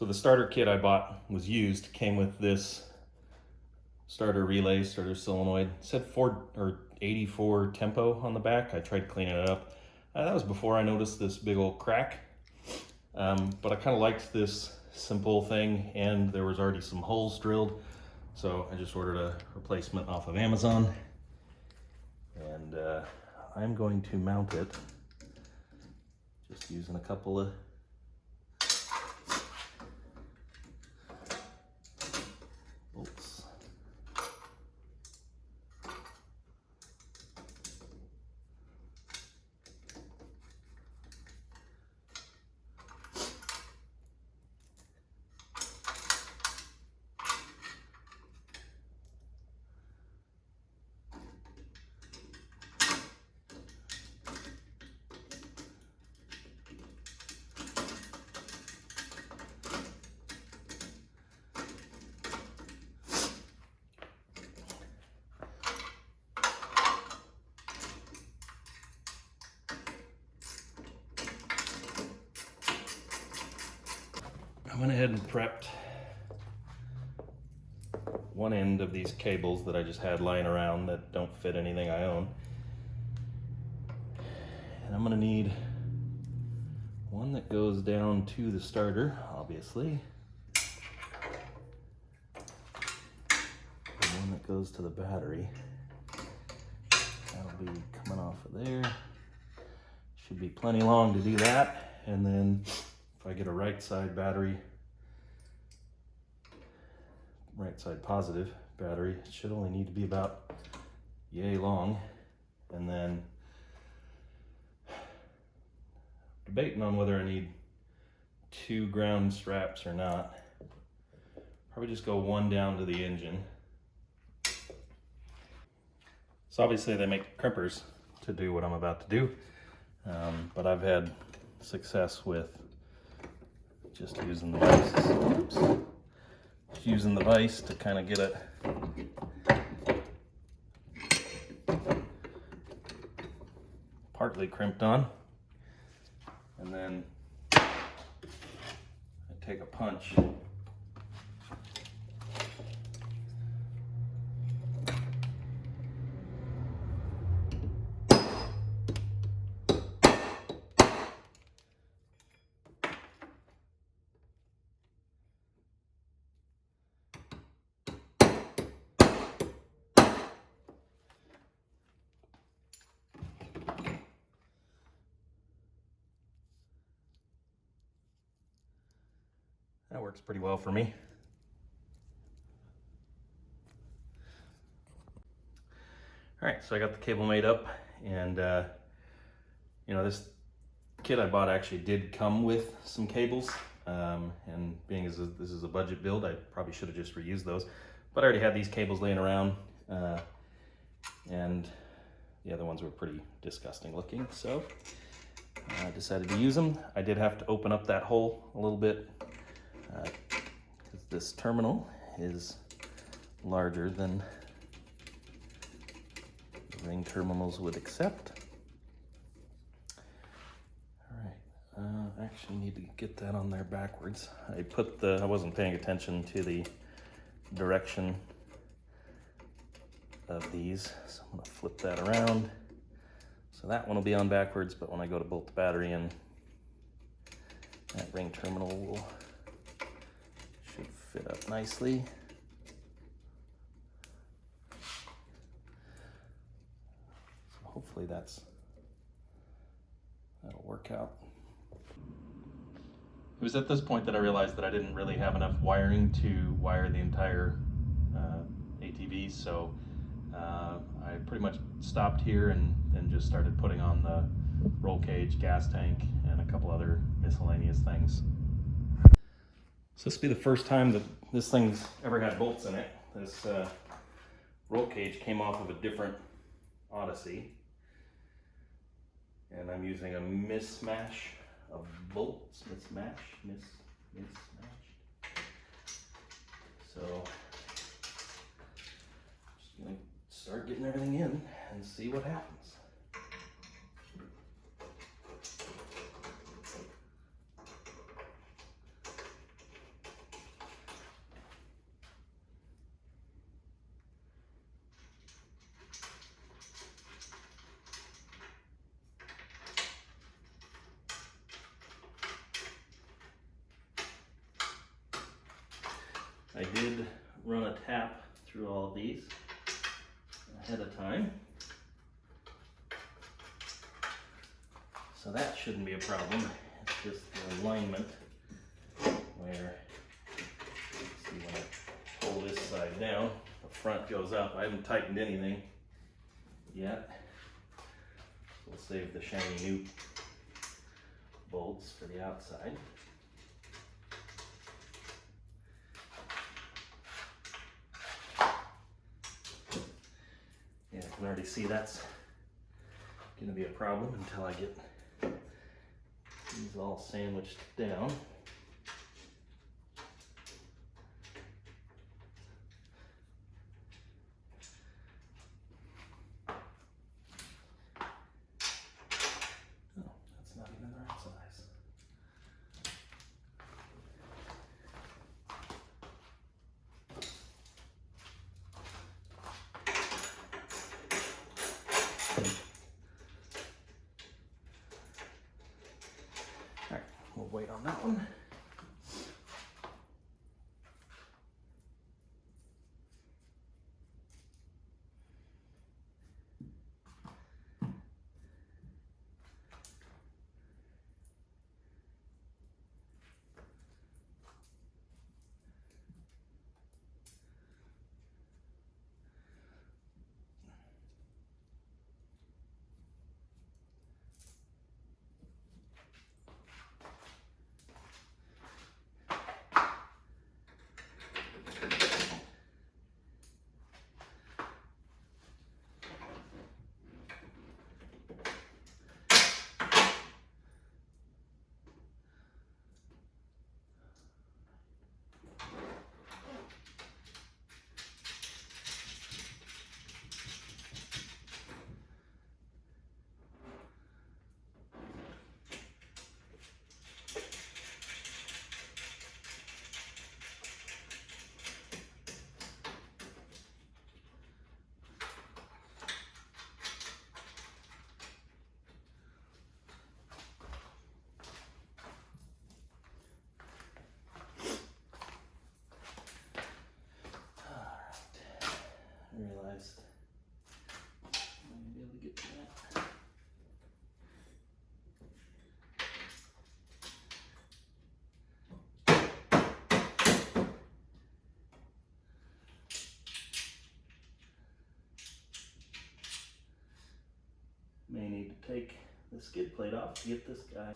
So the starter kit I bought was used, came with this starter relay, starter solenoid. It said 84 tempo on the back. I tried cleaning it up. That was before I noticed this big old crack. But I kind of liked this simple thing, and there was already some holes drilled. So I just ordered a replacement off of Amazon. And I'm going to mount it just using a couple of bolts. I went ahead and prepped one end of these cables that I just had lying around that don't fit anything I own. And I'm gonna need one that goes down to the starter, obviously. And one that goes to the battery. That'll be coming off of there. Should be plenty long to do that. And then if I get a right side battery, right side positive battery, it should only need to be about yay long. And then debating on whether I need 2 ground straps or not. Probably just go one down to the engine. So obviously they make crimpers to do what I'm about to do, but I've had success with just using the vices. Oops. Just using the vise to kind of get it partly crimped on. And then I take a punch that works pretty well for me. All right, so I got the cable made up, and you know, this kit I bought actually did come with some cables, and being as this is a budget build, I probably should have just reused those, but I already had these cables laying around, and the other ones were pretty disgusting looking, so I decided to use them. I did have to open up that hole a little bit, because this terminal is larger than the ring terminals would accept. All right, actually need to get that on there backwards. I wasn't paying attention to the direction of these, so I'm gonna flip that around. So that one will be on backwards, but when I go to bolt the battery in, that ring terminal should fit up nicely. So hopefully that'll work out. It was at this point that I realized that I didn't really have enough wiring to wire the entire ATV, so I pretty much stopped here and then just started putting on the roll cage, gas tank, and a couple other miscellaneous things. So this will be the first time that this thing's ever had bolts in it. This roll cage came off of a different Odyssey, and I'm using a mismatch of bolts. Mismatch. So just gonna start getting everything in and see what happens. I did run a tap through all of these ahead of time, so that shouldn't be a problem. It's just the alignment where, see, when I pull this side down, the front goes up. I haven't tightened anything yet, so we'll save the shiny new bolts for the outside. Yeah, I can already see that's going to be a problem until I get these all sandwiched down. Oh, that's not even the right size. All right, we'll wait on that one. I realized I might be able to get to that. May need to take the skid plate off to get this guy.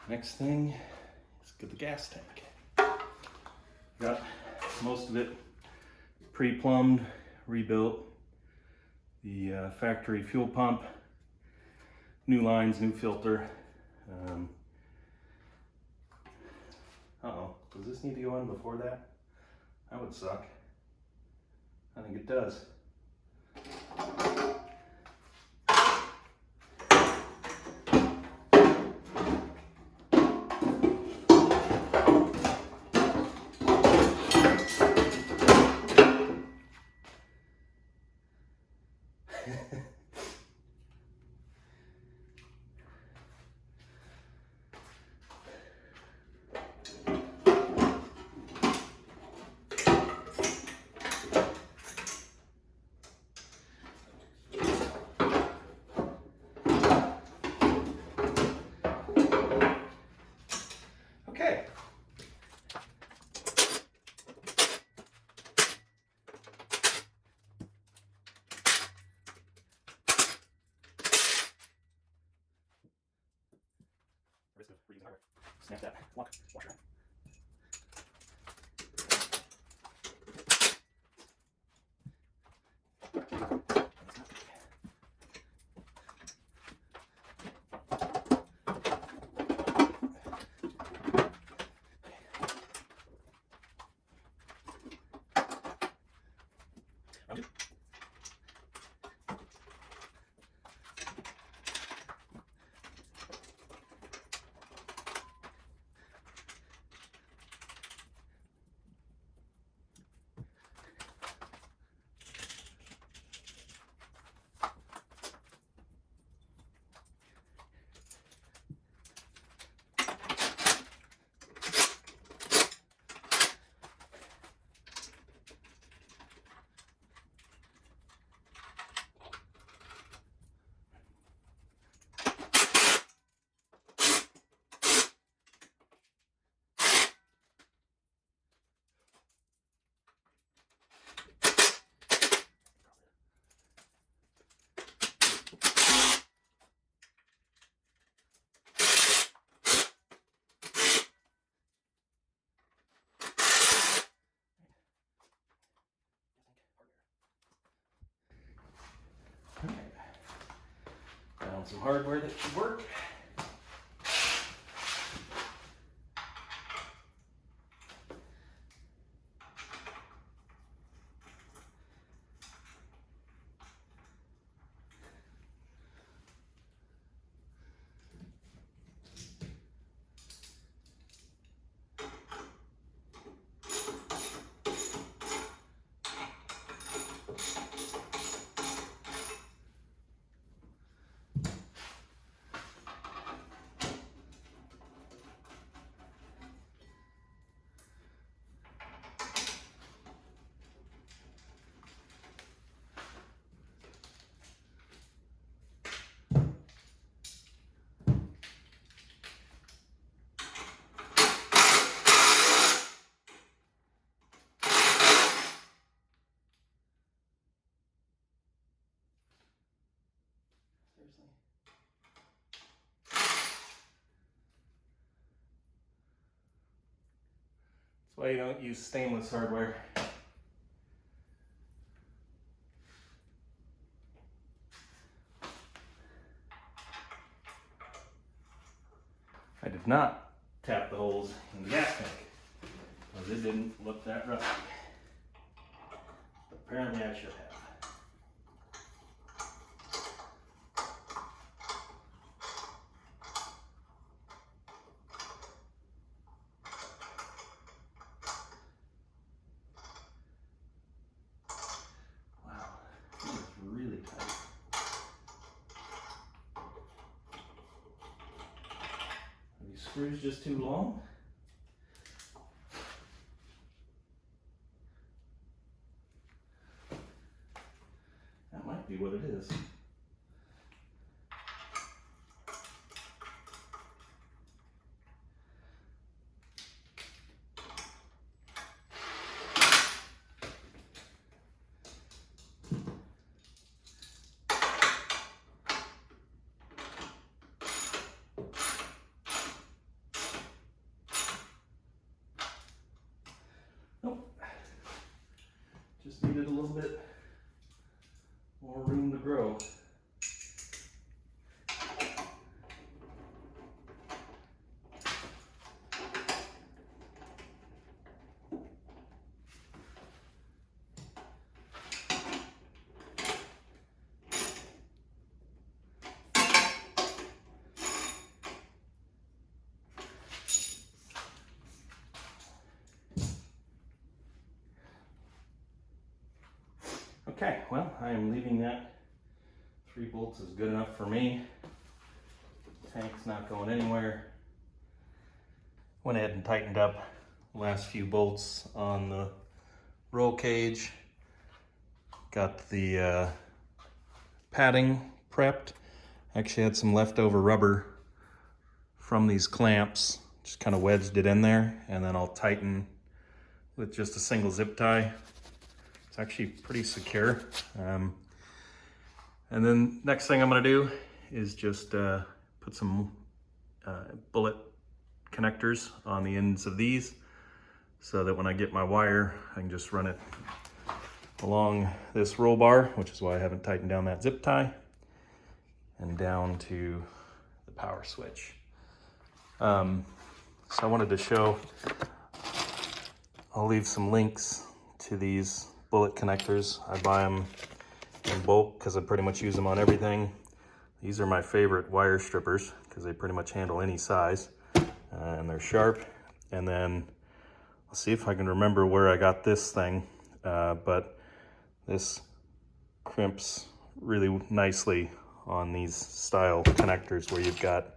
Next thing is get the gas tank. Got most of it pre-plumbed, rebuilt. The factory fuel pump, new lines, new filter. Uh-oh, does this need to go in before that? That would suck. I think it does. hardware that should work. That's why you don't use stainless hardware. I did not tap the holes in the gas tank because it didn't look that rusty. Apparently I should have. Really tight. Are these screws just too long? That might be what it is. Nope. Just needed a little bit more room to grow. Okay, well, I am leaving that 3 bolts is good enough for me. Tank's not going anywhere. Went ahead and tightened up the last few bolts on the roll cage. Got the padding prepped. Actually had some leftover rubber from these clamps. Just kind of wedged it in there, and then I'll tighten with just a single zip tie. It's actually pretty secure. And then next thing I'm gonna do is just put some bullet connectors on the ends of these so that when I get my wire, I can just run it along this roll bar, which is why I haven't tightened down that zip tie, and down to the power switch. So I wanted to show, I'll leave some links to these bullet connectors. I buy them in bulk because I pretty much use them on everything. These are my favorite wire strippers because they pretty much handle any size, and they're sharp. And then I'll see if I can remember where I got this thing, but this crimps really nicely on these style connectors where you've got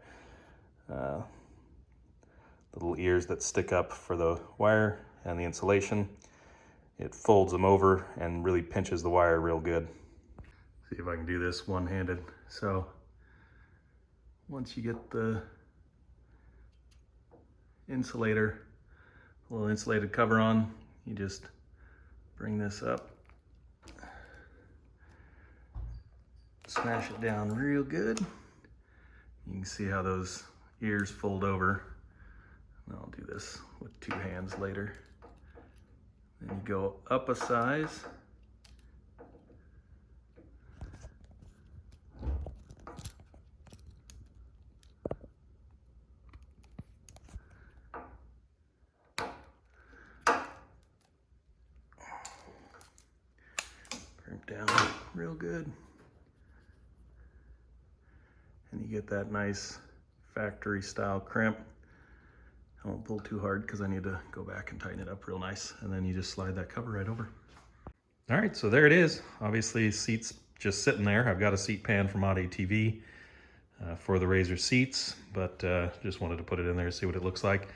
little ears that stick up for the wire and the insulation. It folds them over and really pinches the wire real good. See if I can do this one-handed. So once you get the insulator, a little insulated cover on, you just bring this up, smash it down real good. You can see how those ears fold over. And I'll do this with 2 hands later. Then you go up a size. down real good. And you get that nice factory style crimp. I won't pull too hard because I need to go back and tighten it up real nice. And then you just slide that cover right over. All right, so there it is. Obviously, seat's just sitting there. I've got a seat pan from Odyssey TV for the Razor seats, but just wanted to put it in there to see what it looks like.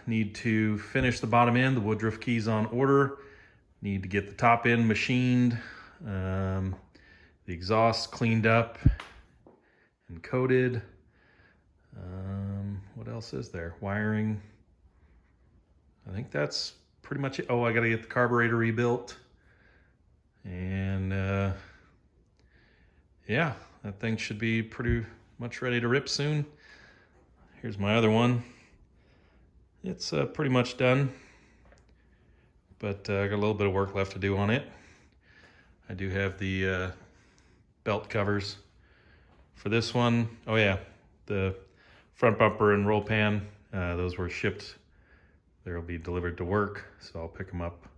Need to finish the bottom end. The Woodruff key's on order. Need to get the top end machined. The exhaust cleaned up and coated. What else is there? Wiring. I think that's pretty much it. Oh, I got to get the carburetor rebuilt. And yeah, that thing should be pretty much ready to rip soon. Here's my other one. It's pretty much done, but I got a little bit of work left to do on it. I do have the belt covers for this one. Oh yeah, the front bumper and roll pan, those were shipped. They'll be delivered to work, so I'll pick them up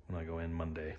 when I go in Monday.